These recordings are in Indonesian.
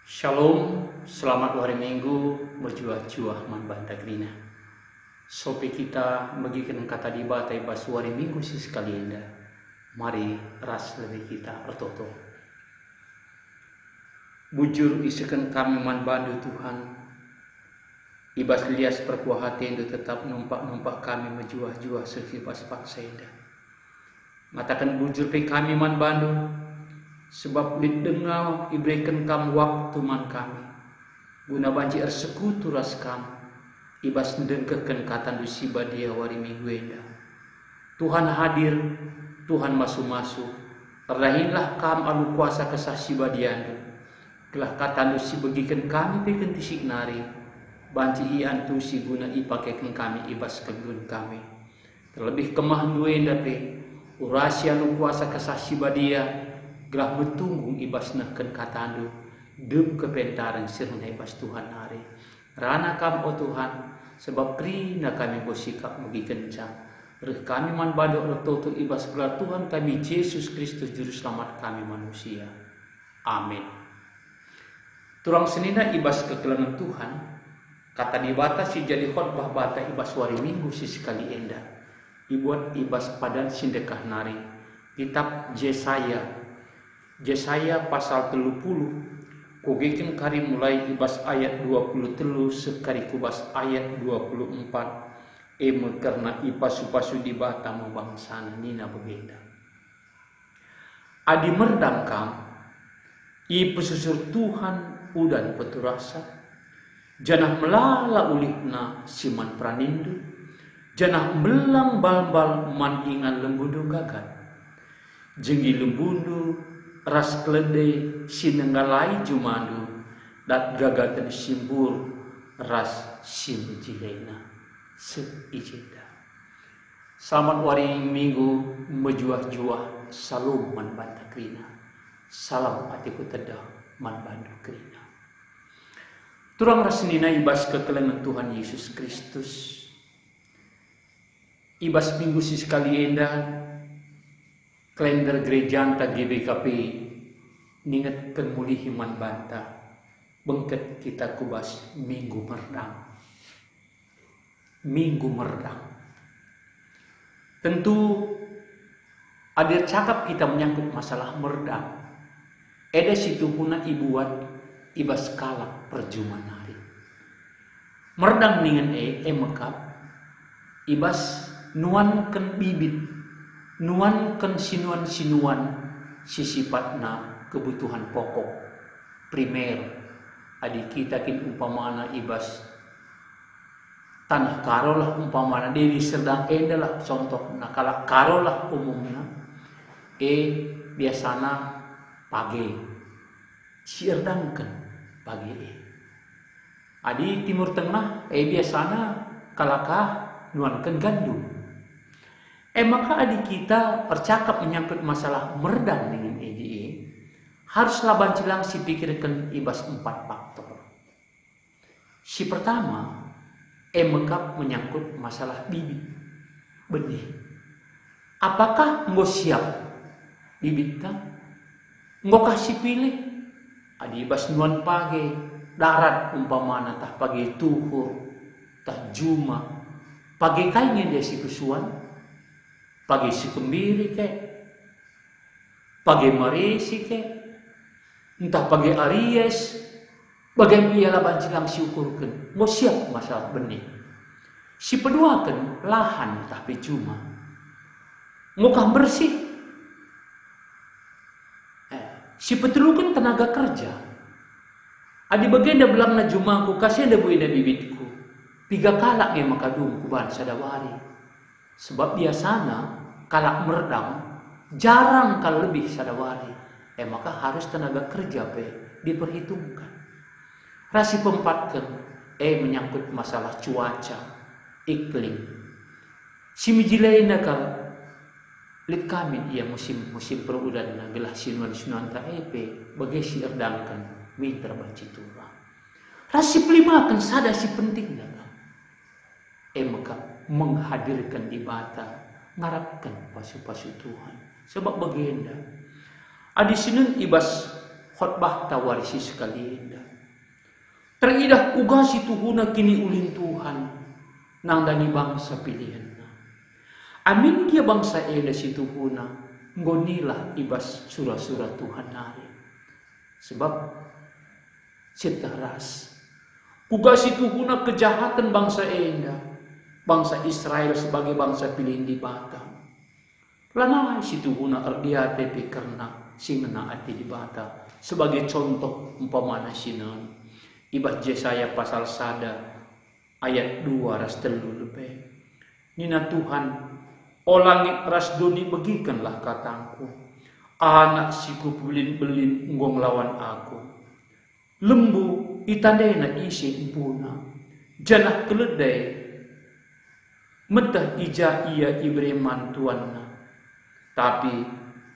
Shalom, selamat hari Minggu berjuah-juah manbanta grina. Sopi kita bagikan kata di batai pas hari Minggu sih sekali indah. Mari ras lebih kita bertoto. Bujur isikan kami manbandu Tuhan. Ibas lias perkuah hati itu tetap numpak kami menjuah-juah sekibas paksa indah. Matakan bujur pe kami manbandu. Sebab didengau iberikan kam waktu man kami guna banci ersekutu ras kam ibas ndengkekan kata dusiba dia wari minggu enda. Tuhan hadir, Tuhan masuk terdahinlah kam alu kuasa kesasi badiandu telah kata dusi bagikan kami peken tisik nari banci ian tusi guna ipakekan kami ibas kegun kami terlebih kemah duenda pe urasi alu kuasa kesasi badia gelah betunggung ibas nahken katandu dem kepentaran sirna ibas Tuhan hari rana kam o Tuhan sebab rina kami bersikap mugi kencang reh kami man badok retoto ibas gelar Tuhan kami Yesus Kristus juru selamat kami manusia. Amin. Turang senina ibas kekelangan Tuhan kata dibatasi jadi khotbah bata ibas wari minggu si sekali endah ibuat ibas padan sindekah nari kitab Yesaya pasal 30 kugikin kari mulai ibas ayat 23 sekari kubas ayat 24 karena ipasu-pasu di bata mabangsana nina begenda adi merdam kam i pesusur Tuhan udan peturasa janah melala ulihna siman pranindu janah belang bal-bal man ingan lembudu gagat jenggi lembudu ras kelede sinenggalai jumandu dat gagatan simbur ras simjilena seijida. Selamat hari Minggu menjuah-juah salum manbanta krina. Salam atiku tedah manbandu krina. Turang rasnina ibas kekelengan Tuhan Yesus Kristus. Ibas minggu si sekali endah kalender gereja anta GBKP ninget kemulihi manbanta bengket kita kubas minggu merdang. Tentu ada cakap kita menyangkut masalah merdang. Ada situ puna ibuat ibas kalak perjuman hari. Merdang ningen mekap ibas nuankan bibit nuankan sinuan sisipatna kebutuhan pokok primer adi kita kin umpamana ibas tanah karolah umpamana dewi sedang endalah contoh nakala karolah umumnya biasana pagi sierdangkan pagi adi timur tengah biasana kalakah nuankan gandum maka adik kita percakap menyangkut masalah merdang dengan EDE haruslah bancilang si pikirkan ibas 4 faktor. Si pertama maka menyangkut masalah bibit benih. Apakah engkau siap bibit kan? Engkau kasih pilih adi ibas nuan pagi darat umpamana tah pagi tuhur tah juma pagi kayaknya dia si kesuan pagi si kembiri ke, pagi marisi ke, entah pagi aries, bagaimana ialah bancilang si ukurkan, mau siap masalah benih. Si kedua kan lahan tapi cuma, ngokah bersih. Si petulukan tenaga kerja. Adi bagian dah belang na jumaku kasih ada buida bibitku, 3 kalak yang makadung kuban sadawari. Sebab biasana kalak merdang jarang kal lebih sadawari maka harus tenaga kerja diperhitungkan. Rasi pempatkan menyangkut masalah cuaca iklim si mijilaina kal lit kami ia musim perudan gelah sinuan ta bagai si erdangkan minta banci turang rasi pelimakan sada si pentingnya maka menghadirkan di bata ngarapkan pasu-pasu Tuhan sebab bagenda adi sinun ibas khotbah tawarisi sekali indah. Teridah ugasi tuhuna kini ulin Tuhan nang dani bangsa pilihan. Amin kia bangsa eda si tuhuna ngonilah ibas surah-surah Tuhan nari. Sebab setaras ugasi tuhuna kejahatan bangsa eda, bangsa Israel sebagai bangsa pilihan di Batam. Lanai si tuhuna ardiate karena singena ati di Batam. Sebagai contoh umpamana sinan ibas Yesaya pasal 1 ayat 2 ras telu lebih. Nina Tuhan, o langit ras doni begikanlah katangku. Anak siku belin-belin nggong lawan aku. Lembu itandena isi empuna. Janah keledai metah ija ia ibreman tuanna. Tapi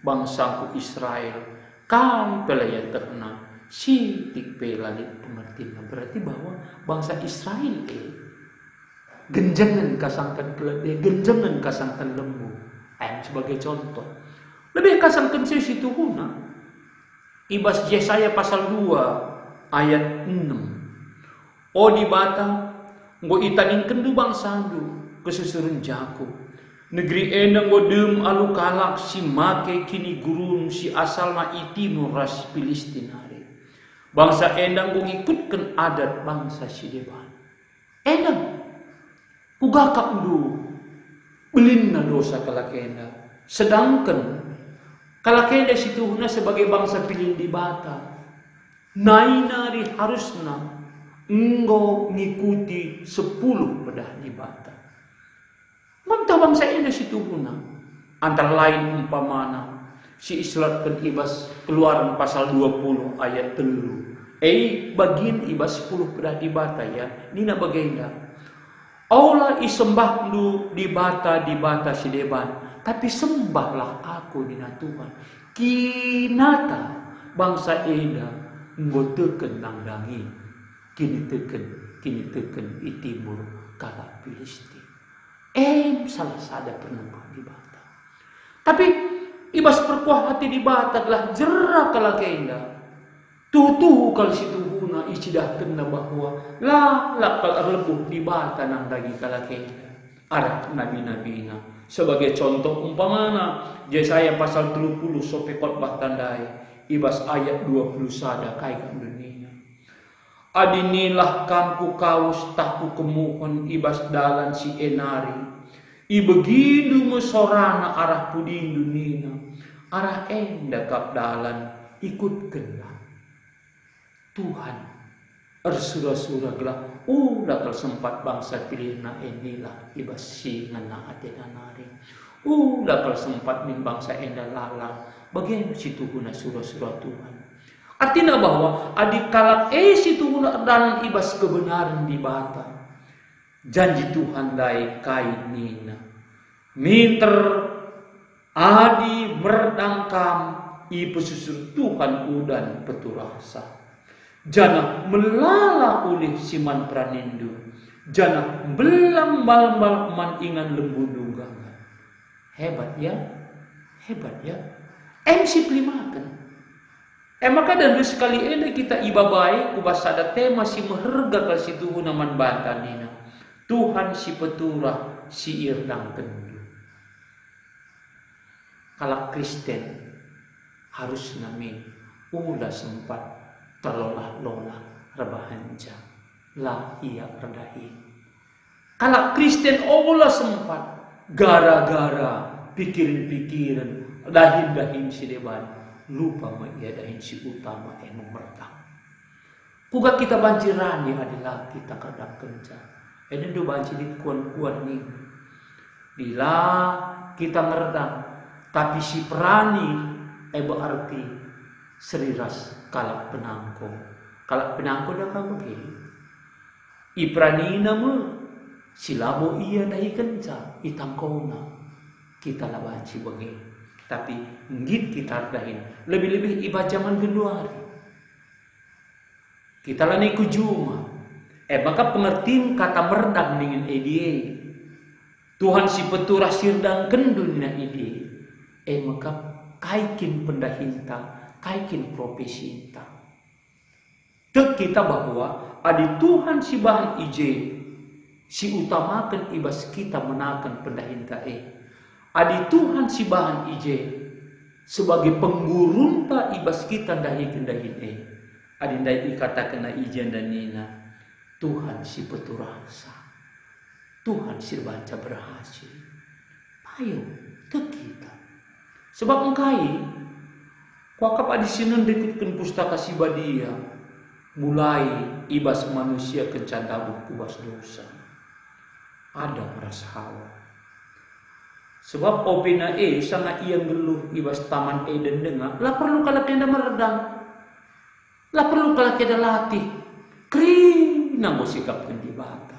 bangsaku Israel kai pelaya terna sitik pelalit pengertian. Berarti bahwa bangsa Israel genjangan kasangkan keledai, genjangan kasangkan lembu. Sebagai contoh. Lebih kasangkan situ huna. Ibas Yesaya pasal 2 ayat 6. O di Batam, nggo itanin kendu bangsandu kesusurun Jakub. Negeri endang godem alu kalak si make kini gurun si asalna itimu ras Filistinari. Bangsa endang go ikutkan adat bangsa si deban. Endang kugakak du belinna dosa kalakenda. Sedangkan kalakenda situhuna sebagai bangsa pilih di Batam. Nainari harusna enggo ngikuti 10 pedah di Batam. Mantap bangsa ini situ guna. Antara lain umpamana si islat ibas Keluaran pasal 20 ayat 3. Bagian ibas 10 pedah di Bata ya. Nina bagenda. Allah isembah lu di Bata si deban. Tapi sembahlah aku dina Tuhan. Kinata bangsa eda ngoteken nangdangi. Kini teken itimur kala Filistin. Salah sada pernah di Batam. Tapi ibas perkuah hati di Batam adalah jerak kalakenda. Tuh kal situhuna icidah kena bahwa lah kal lebuh di Batam nang dagi kalakenda. Arah nabi-nabina. Sebagai contoh umpamana Yesaya pasal 30 sope khotbah tandai. Ibas ayat 20 sada kai dunia. Adinilah kamku kaus taku kemuhon ibas dalan si enari. Ibegidu mesorana arah pudin dunia. Arah enda kap dalan ikutkanlah. Tuhan ersura-sura gelah. Dakal sempat bangsa pilihna endilah ibas si ngana atena nari. Dakal sempat min bangsa enda lalang. Bagaimana situ guna surah-surah Tuhan. Artinya bahwa adik kalak situ guna dalam ibas kebenaran di Batam. Janji Tuhan dai kai nina. Minter adi merdangkam i pesusur Tuhan udan peturasa. Jana melala oleh siman pranindu. Jana belang bal-bal man ingan lembu dugangan. Hebat ya. Simply makan. Maka dan sekali ini kita ibabai kubas ada tema si meherga kal si tuhu naman banta nina. Tuhan si peturah si irdang kendu. Kalau Kristen harus namin ulah sempat terlolah-lolah rebahanja lah ia perdahi. Kalau Kristen ulah sempat gara-gara pikiran-pikiran dahin-dahin si deban. Lupa mengiadain si utama memertang. Puga kita banjirani adalah kita kadang kenca. Ini do banjir di kuan-kuan nih. Bila kita ngerdang, tapi si perani berarti seriras kalak penangko. Kalak penangko dah kau begini. Iprani nama silabo iya dahi kenca itangkona. Kita lah banci begini. Tapi ngit kita dahin lebih-lebih ibadah zaman kedua hari. Kita lani kujuma. Maka pengertian kata merdang dengan edie. Tuhan si peturah sirdang kendun na edie. Maka kaikin pendahinta kaikin profesi kita. Tek kita bahwa adi Tuhan si bahan ije si utamakan ibas kita menakan pendahinta adi Tuhan si bahan ije sebagai penggurunta ibas kita dahi kendahin adi ndai ikatakan ijen dan nina Tuhan si peturasa, Tuhan si baca berhasil. Ayo tek kita sebab engkai kuakap adi sinun dekutkan pustaka si badia mulai ibas manusia kencandabuk kubas dosa. Ada merasa Hawa. Sebab opina sangat ia geluh ibas taman dan dengar. Lah perlu kalau kena meredam. Lah perlu kalau kena latih. Krina mau sikapkan di bata.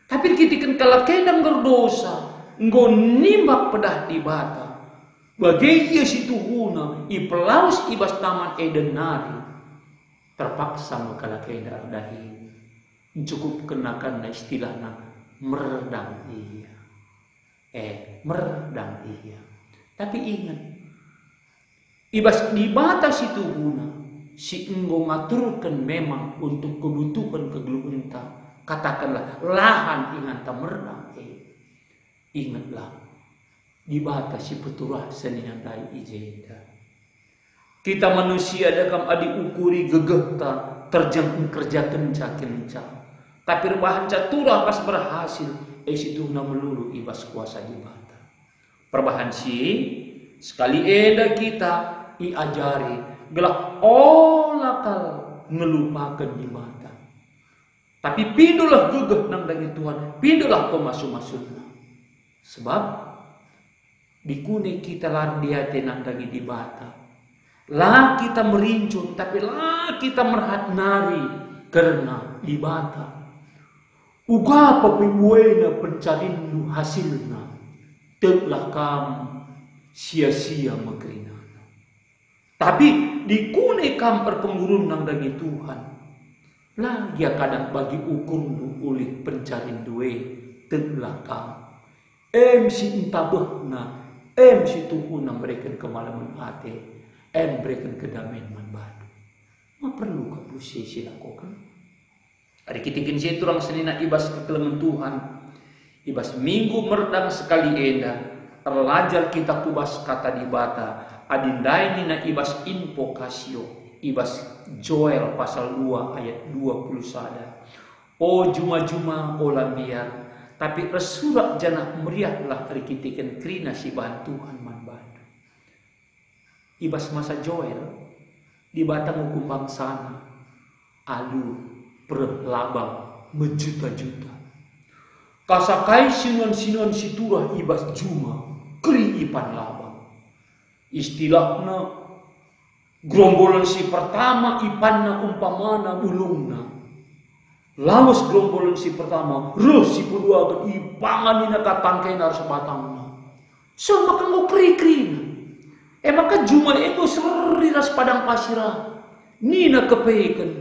Tapi kita kalau kena berdosa. Nggo nimbak pedah di bata. Bagai ia situ guna. Ipelaus ibas taman dan nari. Terpaksa kalau kena dahi. Cukup kenakan istilahnya. Meredam iya. Meredam iya. Tapi ingat, ibas di batas itu guna, si enggo ngaturkan memang untuk kebutuhan kegeluhenta. Katakanlah lahan inganta meredam ingatlah, di batas si peturah senian dai ijenda. Kita manusia dakam adi ukuri gegehta terjang kerja kenca. Tapi rebahan caturah pas berhasil, situ na melulu ibas kuasa di bata. Perbahan si sekali eda kita iajari gelak olakal ngelupakan di bata. Tapi pindulah gegeh nang dari Tuhan, pindulah kau masuk-masukna. Sebab dikune kita lar diate nang dari di bata. Lah kita merincun, tapi lah kita merhat nari karena di bata. Uga papibuena pencarindu hasilna, teklah kamu sia-sia magrina. Tapi dikune kam perpenggurun nang dagi Tuhan, lah dia kadang bagi ukur oleh pencarindu teklah kamu. Si intabehna, si tuhuna memberikan kemalaman hati, memberikan kedamaian manbadu. Ma perlu kamu sia-sia lakukan? Ada kitikin situ orang senina ibas kekelengan Tuhan. Ibas minggu meredam sekali enda. Terlajar kita kubas kata di bata. Adindai nina ibas invokasio. Ibas Joel pasal 2 ayat 20 sada. O juma-juma olah biar. Tapi resurak janah meriahlah terkitikan krina si bahan Tuhan manbadu. Ibas masa Joel. Di batang hukum bangsana. Alu. Berlabang menjuta-juta. Kasakai sinuan-sinuan siturah ibas juma keri ipan labang. Istilahnya gerombolan si pertama ipanna umpamana ulungna. Lawas gerombolan si pertama ruh si kedua ipangan ina katangkai nar sebatangna. Sama kanggo keri-keri. Maka juma ego seriras padang pasirah. Nina kepeikan.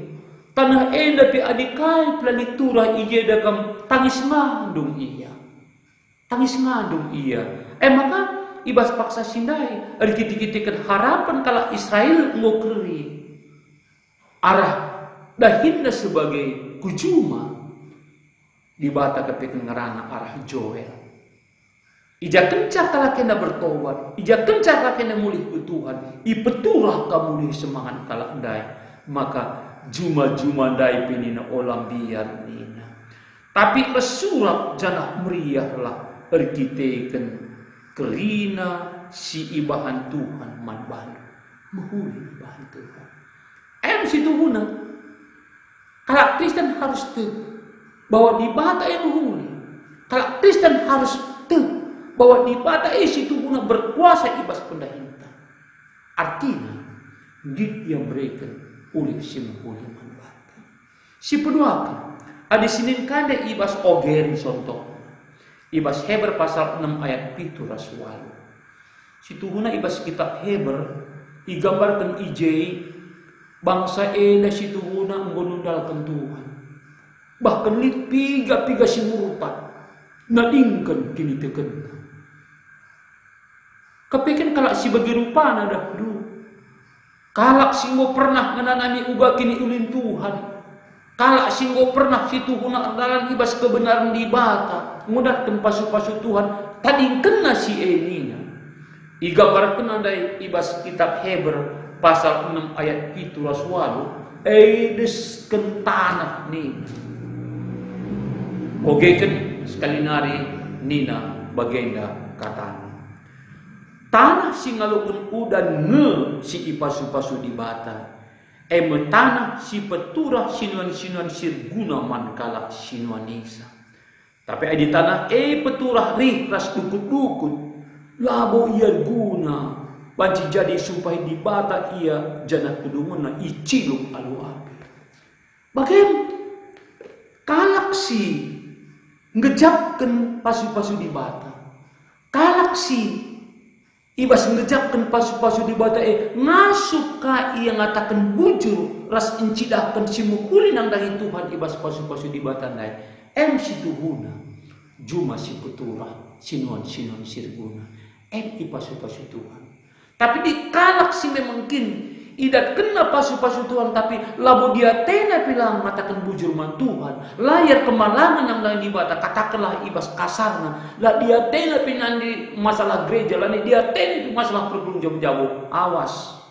Tanah enda pi adikai planitura ije dagam tangis ngandung iya. Tangis ngandung iya. Maka ibas paksa sindai. Ada kiti-kitikan harapan kala Israel ngokeri. Arah dahinda sebagai kujuma. Di bata kepikan ngerana arah Joel. Ija kencar kala kena bertobat. Ija kencar kala kena mulih ke Tuhan. Ipeturah kamu nih semangat kala endai. Maka juma-juma dai pinina olam biar nina. Tapi resurak janah meriahlah erkiteken kerina si ibahan Tuhan manbalu. Mahuli ibahan Tuhan. Situ guna. Kalau Kristen harus bahwa di bata mahuli. Kalau Kristen harus bahwa di bata situ guna berkuasa ibas pendahinta. Artinya dia berikan oleh si menghuli manbata. Si peduakan. Ada sinin kanda ibas ogeri contoh. Ibas Heber pasal 6 ayat 7 rasual. Si tuhuna ibas kitab Heber. Digambarkan ijei. Bangsa eda si tuhuna mengunundalkan Tuhan. Bahkan lit piga si murupat. Nadingkan kini teken. Kepikin kalau si bagi rupana dah dulu. Kalak singgo pernah menanami uga kini ulin Tuhan. Kalak singgo pernah situ huna dalam ibas kebenaran di bata. Mudatkan pasu-pasu Tuhan. Tadi kena si enina. Iga kena dari ibas kitab Heber pasal 6 ayat itu raswalu. Eides kentanah ni. Ogeken sekali nari nina bagenda katana. Tanah singalukun udan nge si ipasu-pasu di bata. Tanah si peturah sinuan-sinuan sirguna man kalak sinuanisa. Tapi di tanah peturah ri ras dukut-dukut. Labo ia guna. Banci jadi supaya di bata ia jana kedumuna iciluk alu api. Bagaimana? Kalak si ngejapkan pasu-pasu di bata. Kalak si ibas ngejapkan pasu-pasu di bata ngasup ka ia ngatakan bujur ras encidahkan si mukulin ang dari Tuhan ibas pasu-pasu di bata nai si tuhuna juma si peturah sinuan-sinuan sirguna ipasu-pasu Tuhan. Tapi di kalak si memangkin idat kena pasu-pasu Tuhan tapi labo dia tena bilang matakan bujur man Tuhan layar kemalangan yang lain di bata katakanlah ibas kasarna lah dia tena pinan di masalah gereja lah dia tena di masalah pergulung jauh-jauh awas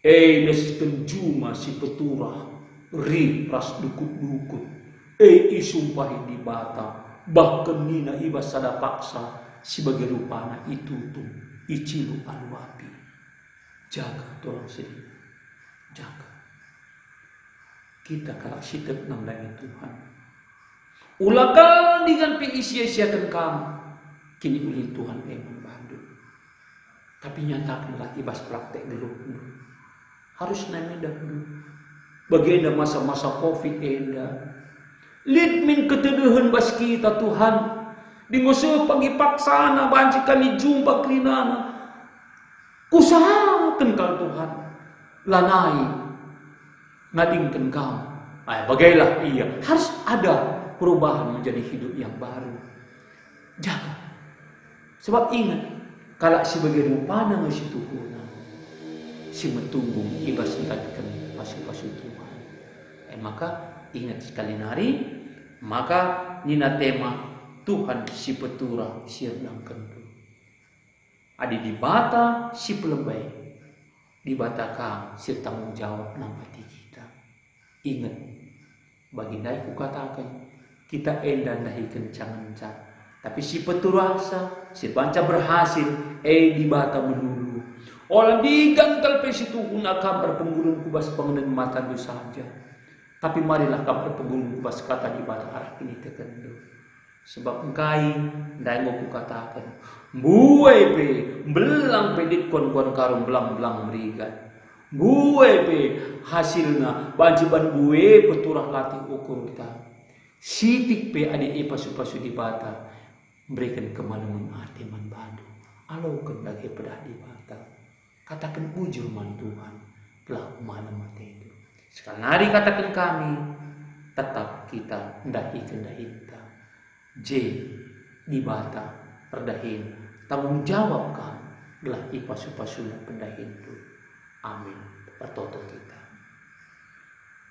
desken juma si peturah ri ras dukut-dukut isumpahi di bata bahkan nina ibas sada paksa sebagai rupana itu tuh icilu alu api. Jaga tolong sedih. Jaga. Kita kalau sitet nang langit Tuhan. Ulakal dengan isia-isiakan kamu. Kini ulin Tuhan emang bandu. Tapi nyatakanlah ibas praktek dulu. Harus nanya dulu. Bagaimana masa-masa Covid enda. Lid min keteduhan bas kita Tuhan. Di ngusuh pagi paksana banci kami jumpa kerinana. Usahakan kau Tuhan. Lanai ngadingkan kau. Bagailah iya. Harus ada perubahan menjadi hidup yang baru. Jaga. Sebab ingat. Kalau sebagai rupana ngasi Tuhan. Si metunggung ibas ngadingkan pasu-pasu Tuhan. Maka ingat sekali nari. Maka nina tema. Tuhan si peturah sirdang kentu. Adi di bata si pelembay. Di bata kang si tanggung jawab nang hati kita. Ingat. Baginda ku katakan. Kita endan dahi kencangan cat. Tapi si peturah sa. Si banca berhasil. Di bata melulu. Orang digantal pe situ guna kabar penggulung kubas pengenan mata du saja. Tapi marilah kabar penggulung kubas kata di bata arah ini tekendu. Sebab engkai ndai mau ku katakan buai pe belang pedit kon-kon karung belang-belang merigat buai pe hasilna banjiban buai peturah latih ukur kita sitik pe adi pasu-pasu di bata berikan kemalaman hati man badu alau kendaki pedah di bata katakan bujur man Tuhan telah malam mati itu sekali hari katakan kami tetap kita ndaki kendaki kita di bata perdahin tanggung jawab kan gelah ipasu-pasu pendahin itu amin patoto kita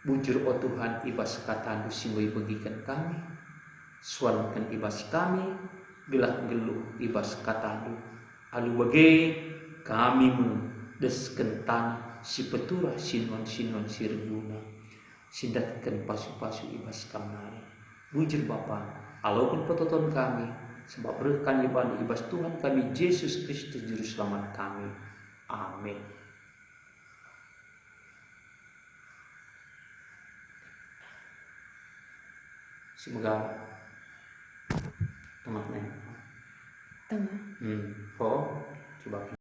bujur Tuhan ibas kata singoi bagikan kami suankan ibas kami gelah geluh ibas kata alu bagai kami desken tanah si peturah sinuan-sinuan sirguna sindatkan pasu-pasu ibas kamari bujur Bapa alaupun petoton kami, sebab berkah ibadah ibas Tuhan kami Yesus Kristus Juru Selamat kami. Amin. Semoga tengah nih. Tengah. Coba.